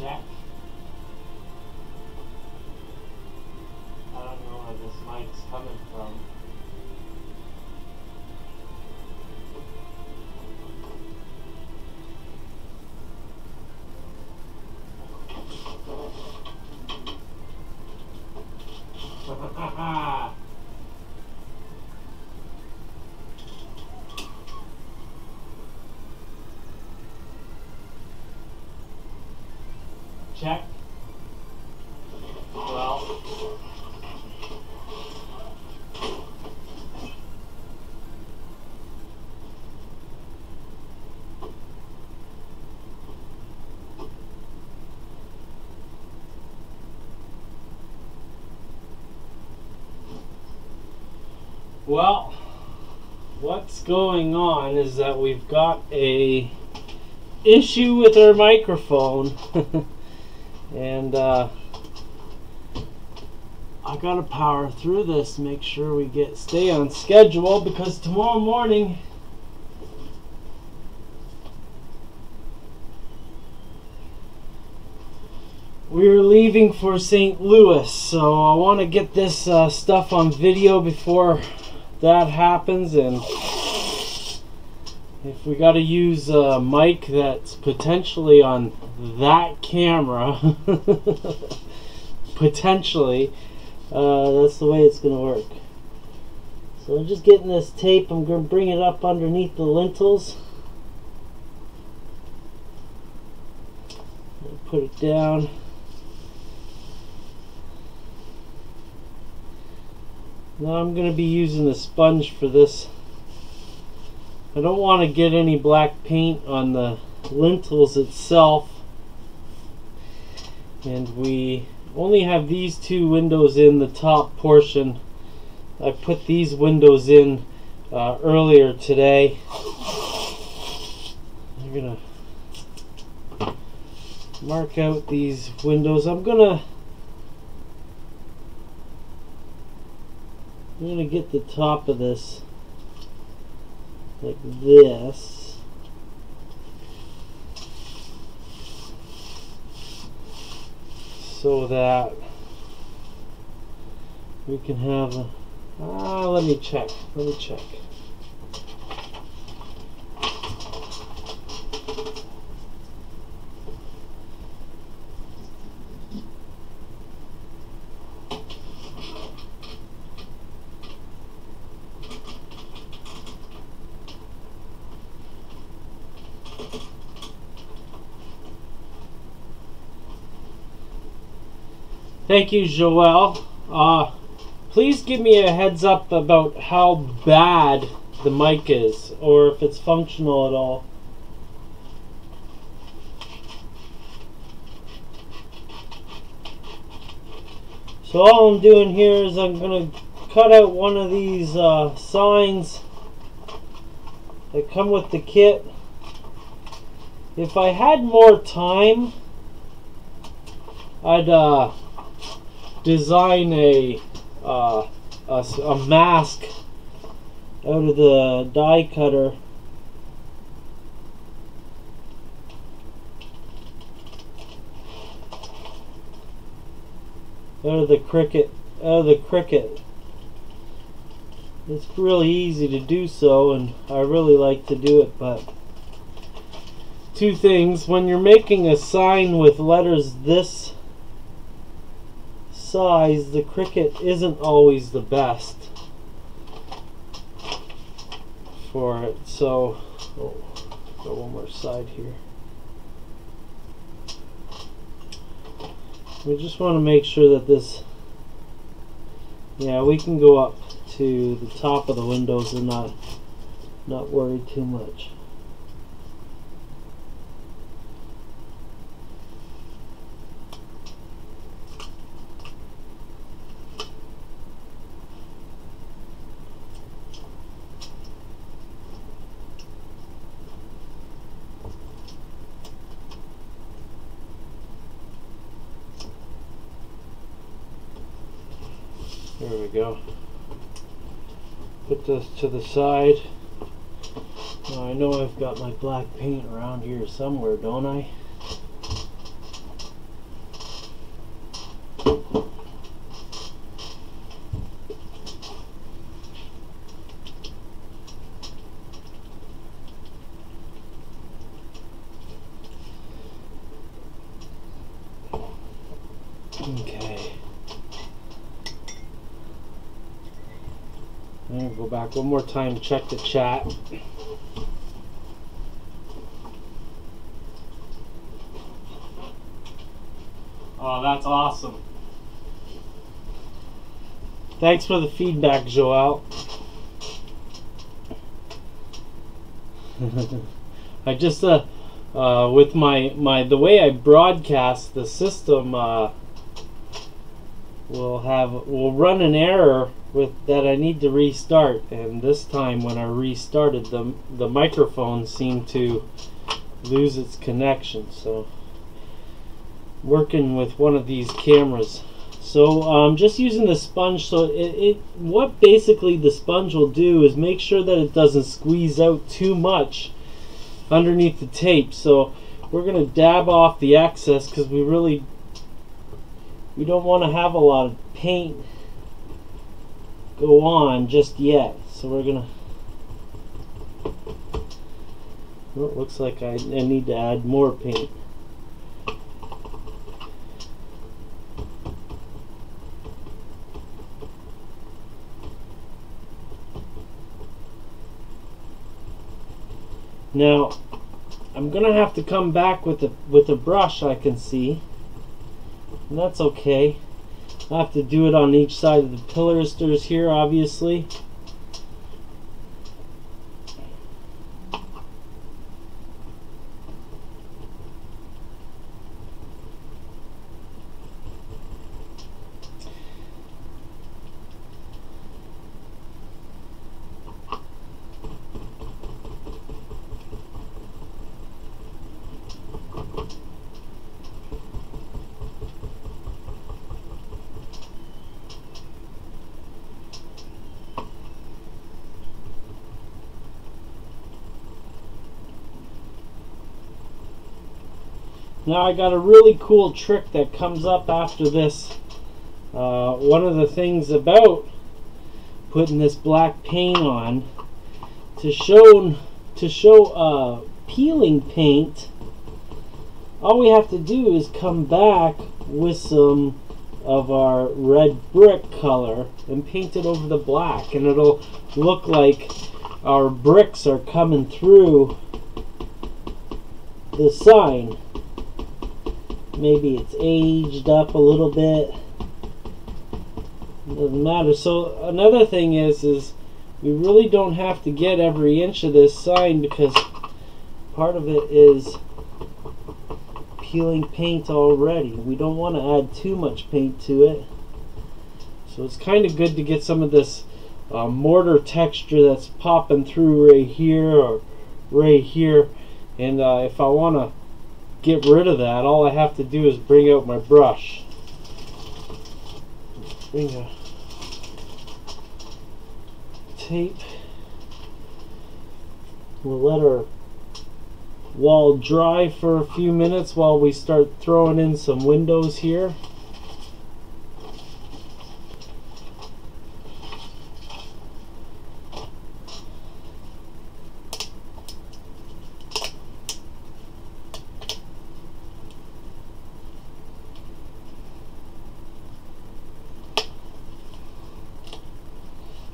Check. I don't know where this mic's coming from. Check. Well, what's going on is that we've got a issue with our microphone. And I gotta power through this, make sure we stay on schedule, because tomorrow morning we're leaving for St. Louis. So I want to get this stuff on video before that happens, and if we got to use a mic that's potentially on that camera, potentially, that's the way it's going to work. So I'm just getting this tape. I'm going to bring it up underneath the lintels. Put it down. Now I'm going to be using a sponge for this. I don't want to get any black paint on the lintels itself. And we only have these two windows in the top portion. I put these windows in earlier today. I'm going to mark out these windows. I'm going to get the top of this like this. So that we can have a, let me check. Thank you, Joelle. Please give me a heads up about how bad the mic is, or if it's functional at all. So all I'm doing here is I'm going to cut out one of these signs that come with the kit. If I had more time, I'd design a mask out of the die cutter. Out of the Cricut. It's really easy to do so, and I really like to do it. But two things: when you're making a sign with letters this size, the Cricut isn't always the best for it. So, go one more side here. We just want to make sure that this, yeah, we can go up to the top of the windows and not worry too much. There we go. Put this to the side. Now I know I've got my black paint around here somewhere, don't I? go back one more time, check the chat. Oh, that's awesome. Thanks for the feedback, Joel. I just with the way I broadcast the system will run an error with that I need to restart, and this time when I restarted the microphone seemed to lose its connection. So working with one of these cameras. So I'm just using the sponge. So what basically the sponge will do is make sure that it doesn't squeeze out too much underneath the tape. So we're going to dab off the excess because we don't want to have a lot of paint go on just yet. So we're going to, well, it looks like I need to add more paint. Now, I'm gonna have to come back with a brush, I can see, and that's okay. I have to do it on each side of the pilasters here, obviously. Now I got a really cool trick that comes up after this. One of the things about putting this black paint on, to show peeling paint, all we have to do is come back with some of our red brick color and paint it over the black, and it'll look like our bricks are coming through the sign. Maybe it's aged up a little bit. It doesn't matter. So another thing is we really don't have to get every inch of this sign, because part of it is peeling paint already. We don't want to add too much paint to it. So it's kind of good to get some of this mortar texture that's popping through right here or right here. And if I want to get rid of that, all I have to do is bring out my brush. Bring a tape. We'll let our wall dry for a few minutes while we start throwing in some windows here.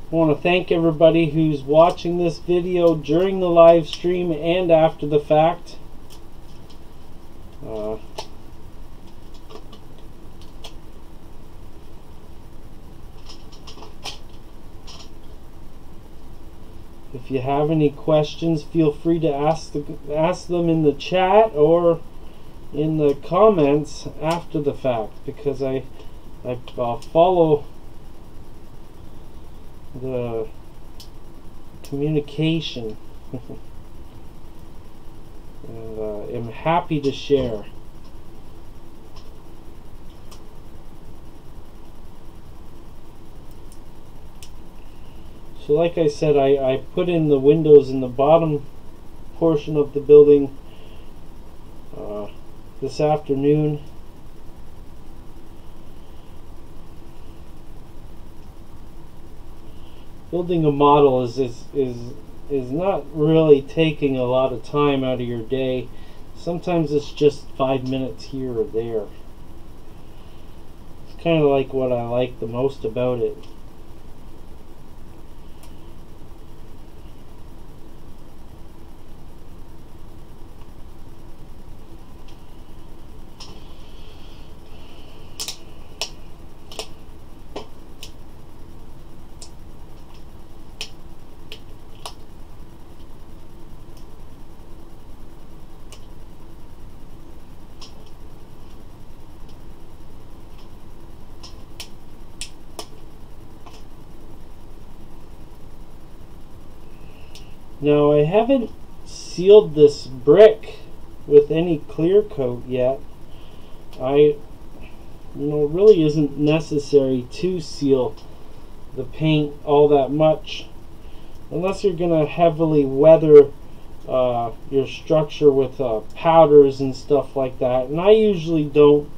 I want to thank everybody who's watching this video during the live stream and after the fact. If you have any questions, feel free to ask them in the chat or in the comments after the fact, because I follow the communication and am happy to share. So like I said, I put in the windows in the bottom portion of the building this afternoon. Building a model is not really taking a lot of time out of your day. Sometimes it's just 5 minutes here or there. It's kind of like what I like the most about it. Now I haven't sealed this brick with any clear coat yet. Really isn't necessary to seal the paint all that much unless you're going to heavily weather your structure with powders and stuff like that. And I usually don't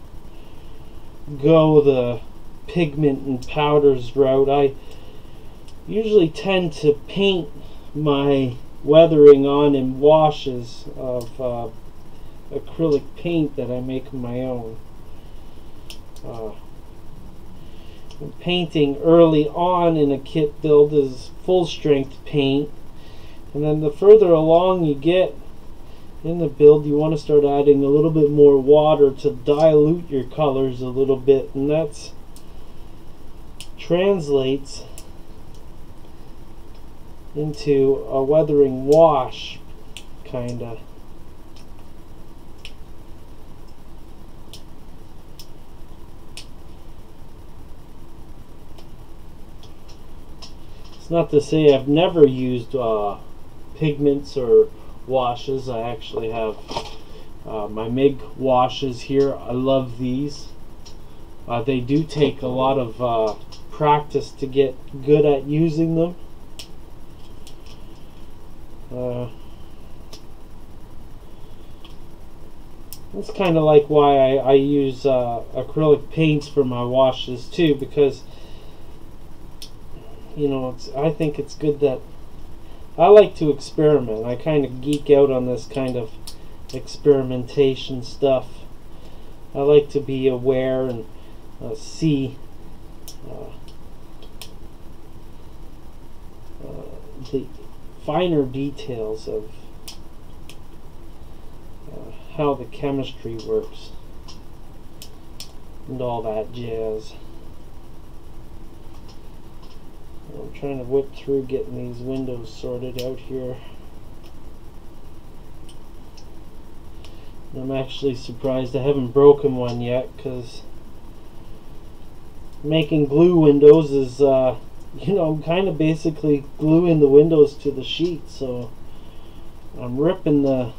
go the pigment and powders route. I usually tend to paint my weathering on in washes of acrylic paint that I make my own. Painting early on in a kit build is full strength paint, and then the further along you get in the build, you want to start adding a little bit more water to dilute your colors a little bit, and that's translates into a weathering wash, kinda. It's not to say I've never used pigments or washes. I actually have my MIG washes here. I love these. They do take a lot of practice to get good at using them. It's kind of like why I use acrylic paints for my washes too, because I think it's good that I like to experiment. I kind of geek out on this kind of experimentation stuff. I like to be aware and see the finer details of how the chemistry works and all that jazz. I'm trying to whip through getting these windows sorted out here. I'm actually surprised I haven't broken one yet, because making glue windows is I'm kind of basically gluing the windows to the sheet, so I'm ripping the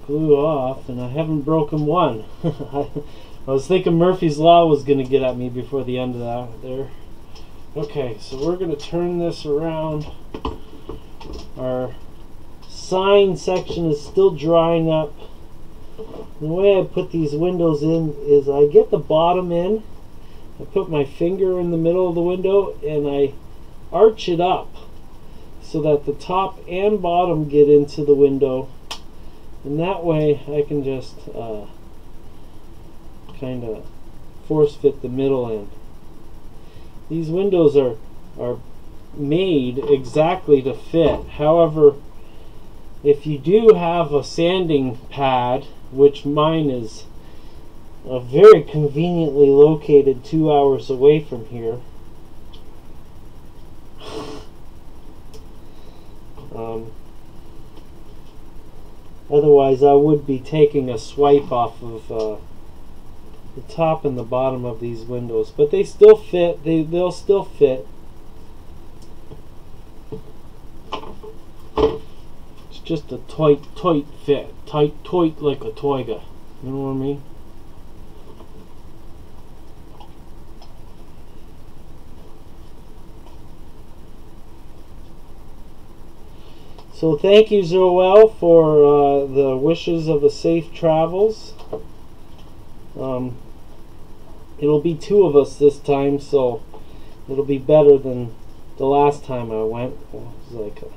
glue off and I haven't broken one. I was thinking Murphy's Law was going to get at me before the end of that there. Okay, so we're going to turn this around. Our sign section is still drying up. The way I put these windows in is I get the bottom in, I put my finger in the middle of the window and I arch it up so that the top and bottom get into the window, and that way I can just kind of force fit the middle in. These windows are made exactly to fit. However, if you do have a sanding pad, which mine is very conveniently located 2 hours away from here, otherwise I would be taking a swipe off of the top and the bottom of these windows, but they still fit. They'll still fit. It's just a tight fit, tight like a toiga. You know what I mean? So thank you, Zoel, for the wishes of a safe travels. It'll be 2 of us this time, so it'll be better than the last time I went. It was like a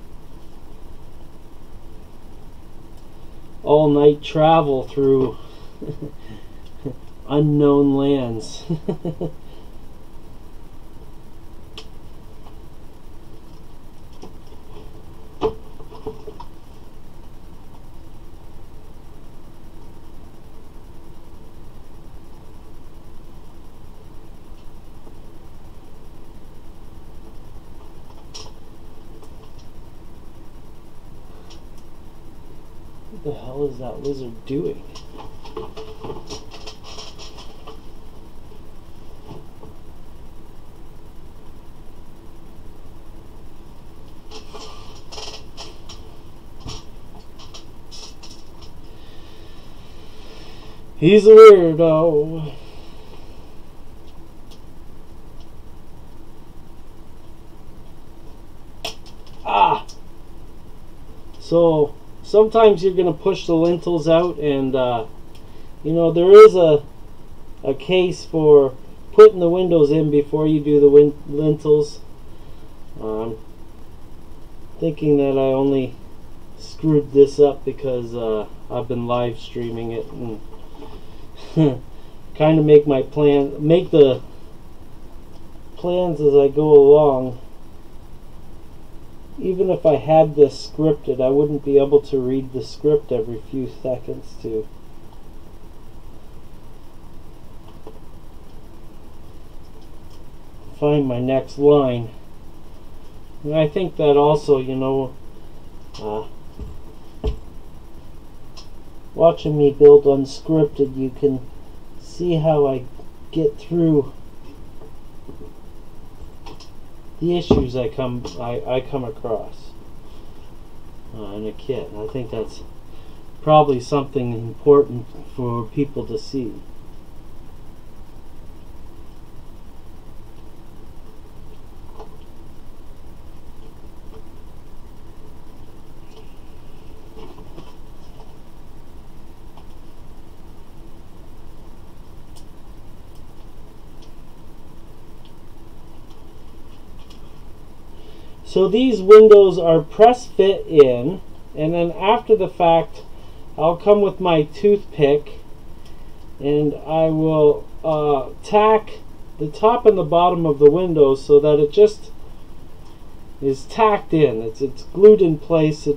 all-night travel through unknown lands. What the hell is that lizard doing? He's a weirdo. Ah! So sometimes you're going to push the lintels out, and you know, there is a case for putting the windows in before you do the lintels. Thinking that I only screwed this up because I've been live streaming it and kind of make the plans as I go along. Even if I had this scripted, I wouldn't be able to read the script every few seconds to find my next line. And I think that also, you know, watching me build unscripted, you can see how I get through the issues I come across in a kit. And I think that's probably something important for people to see. So these windows are press fit in, and then after the fact I'll come with my toothpick and I will tack the top and the bottom of the windows so that it just is tacked in. It's glued in place. It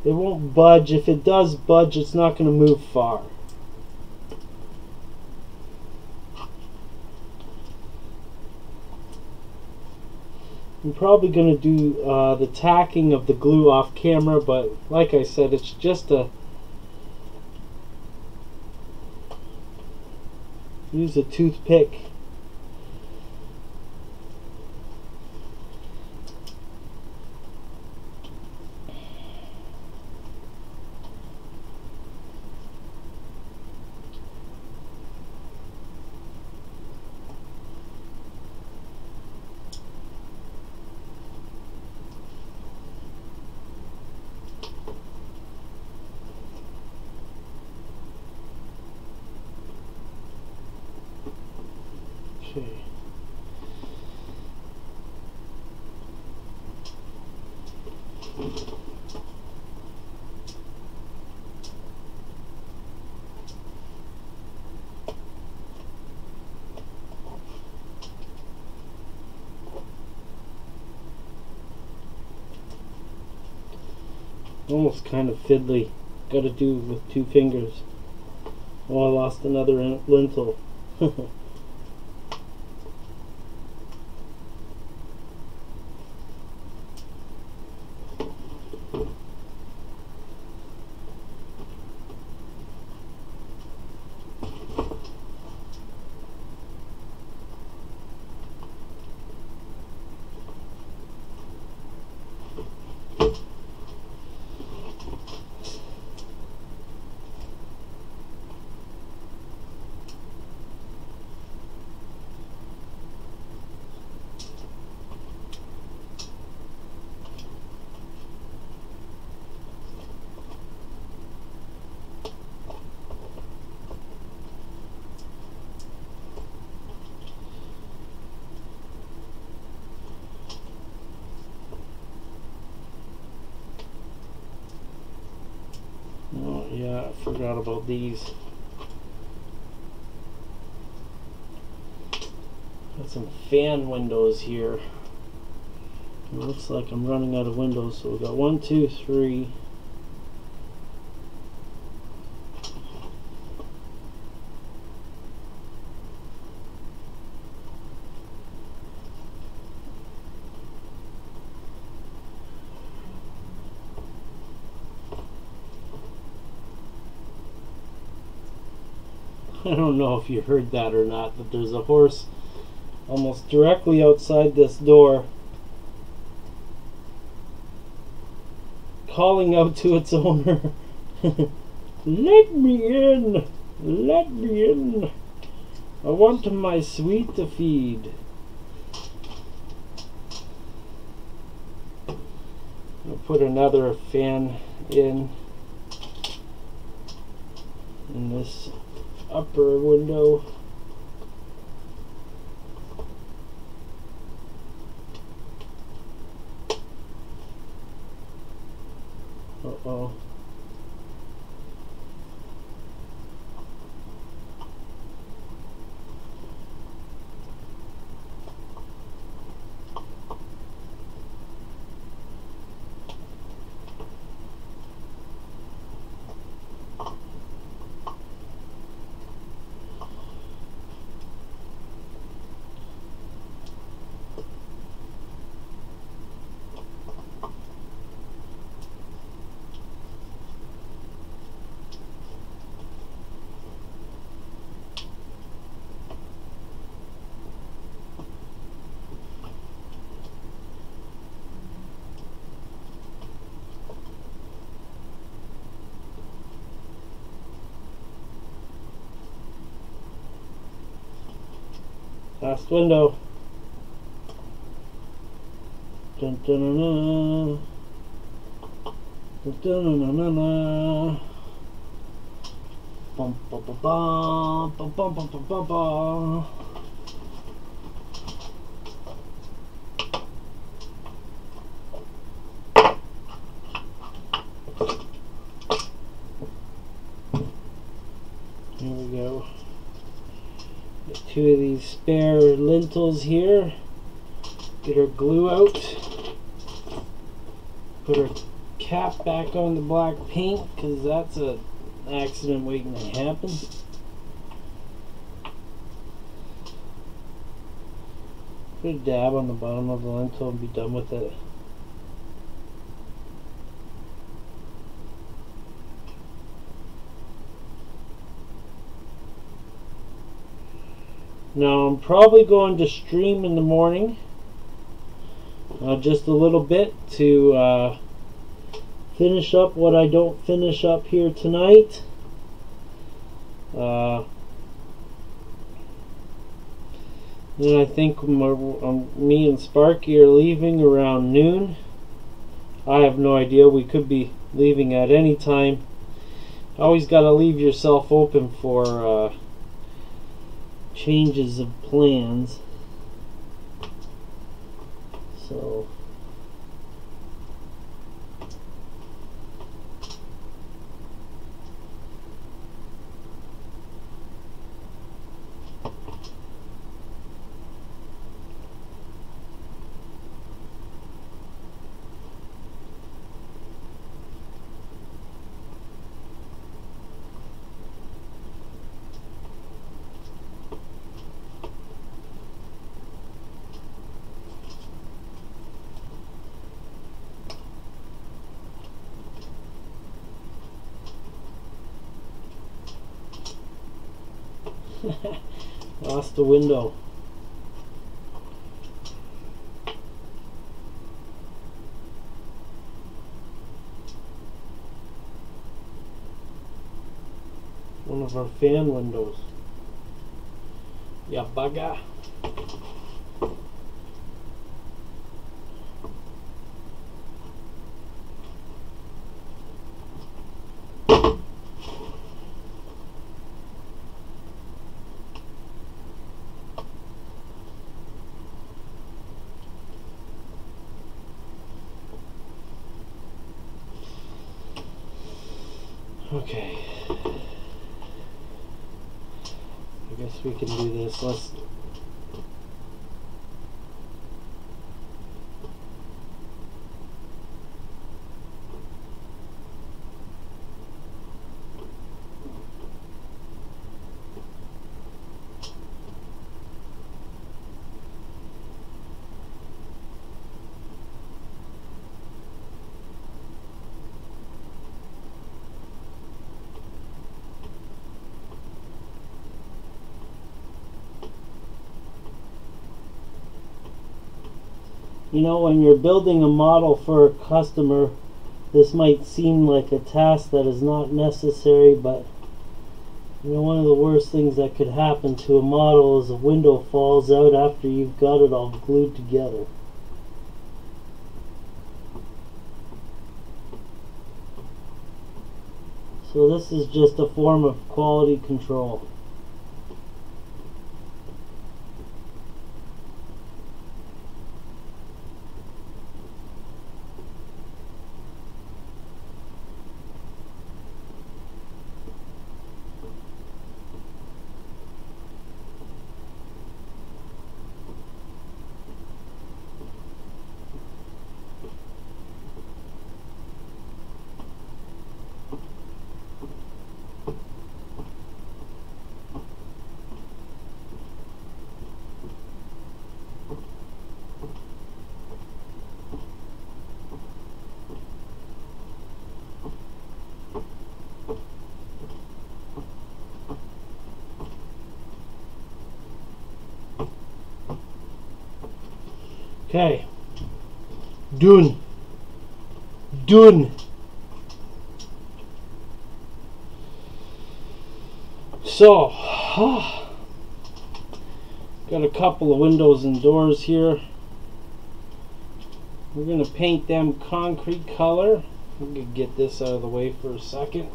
won't budge. If it does budge, it's not going to move far. I'm probably going to do the tacking of the glue off camera, but like I said, it's just use a toothpick. Almost kind of fiddly. Got to do with 2 fingers. Oh, I lost another lintel. Oh yeah, I forgot about these. Got some fan windows here. It looks like I'm running out of windows, so we got 1, 2, 3. I don't know if you heard that or not, but there's a horse almost directly outside this door calling out to its owner. Let me in! Let me in. I want my sweet to feed. I'll put another fan in this upper window. Uh-oh. Last window. Dun, dun, dun, dun. Dun, dun, dun, dun, dun. Bum, bum, bum, bum, bum, bum, bum, bum, bum, bum. Here we go. Get two of these spare lintels here. Get our glue out. Put our cap back on the black paint because that's an accident waiting to happen. Put a dab on the bottom of the lintel and be done with it. Now I'm probably going to stream in the morning, just a little bit to finish up what I don't finish up here tonight. And I think me and Sparky are leaving around noon. I have no idea. We could be leaving at any time. Always got to leave yourself open for changes of plans. So lost the window. One of our fan windows. Ya bugger. Okay, I guess we can do this. Let's you know, when you're building a model for a customer, this might seem like a task that is not necessary, but You know, one of the worst things that could happen to a model is a window falls out after you've got it all glued together. So this is just a form of quality control. Okay, done. So, got a couple of windows and doors here. We're going to paint them concrete color. I'm going to get this out of the way for a second.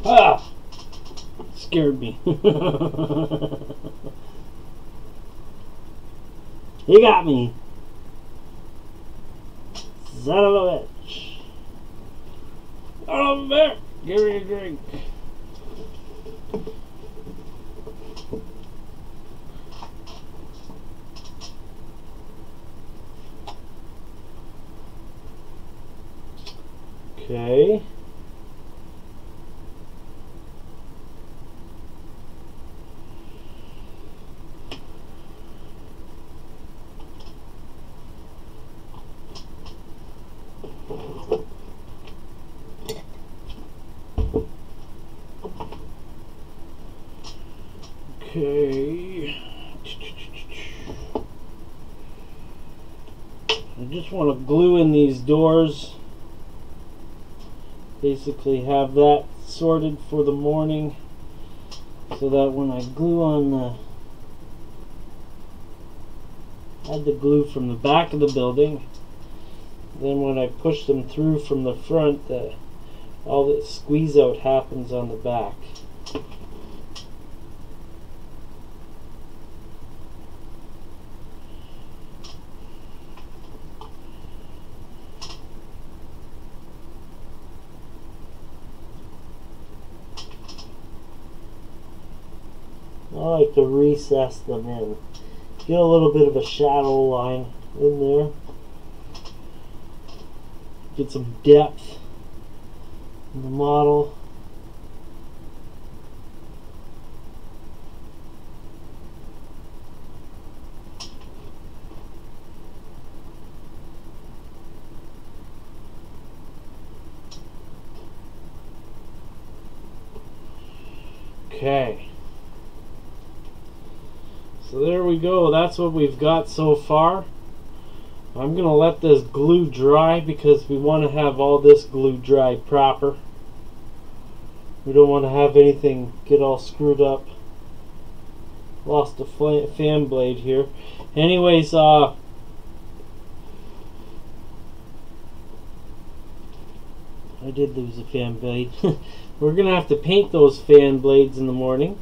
Ah! Scared me. He got me. Son of a bitch. Son of a bitch. Give me a drink. Okay. Okay. I just want to glue in these doors. Basically have that sorted for the morning so that when I glue on the add the glue from the back of the building, then when I push them through from the front, all the squeeze out happens on the back. I like to recess them in. Get a little bit of a shadow line in there. Get some depth in the model. Okay. So there we go. That's what we've got so far. I'm going to let this glue dry because we want to have all this glue dry proper. We don't want to have anything get all screwed up. Lost a fan blade here. Anyways, I did lose a fan blade. We're going to have to paint those fan blades in the morning.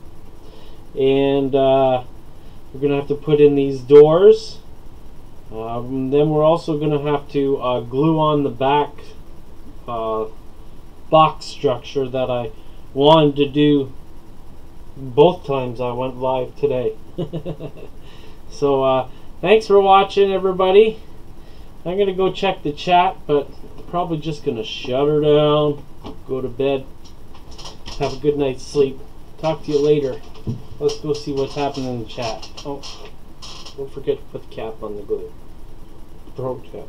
And we're going to have to put in these doors. Then we're also going to have to glue on the back box structure that I wanted to do both times I went live today. So thanks for watching, everybody. I'm gonna go check the chat, but probably just gonna shut her down, go to bed, have a good night's sleep. Talk to you later. Let's go see what's happening in the chat. Oh, don't forget to put the cap on the glue. Throat cap.